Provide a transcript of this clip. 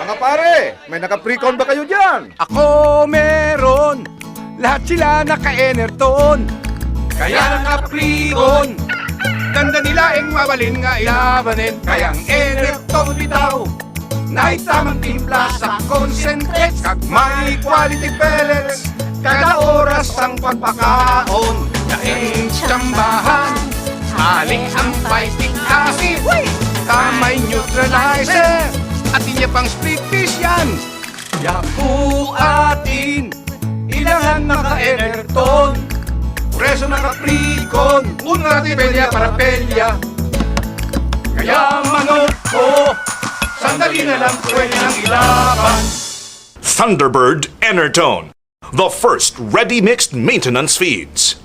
Mga pare, may naka-pre-con ba kayo dyan? Ako meron, lahat sila naka-Enertone. Kaya naka-pre-on, ganda nila ang mabalin nga ilabanin. Kayang Enertone bitaw, na itamang timpla sa concentrates. Kag may quality pellets, kada oras ang pagpakaon. Daing tsambahan, aling ang phytic acid, kamay neutralizer, at inya pang split fish yan. Yaku atin, ilangan naka-Enertone, preso naka-pre-con, una natin pelya para pelya. Kaya manok ko, sandali na lang pwede nang ilaban. Thunderbird Enertone, the first ready-mixed maintenance feeds.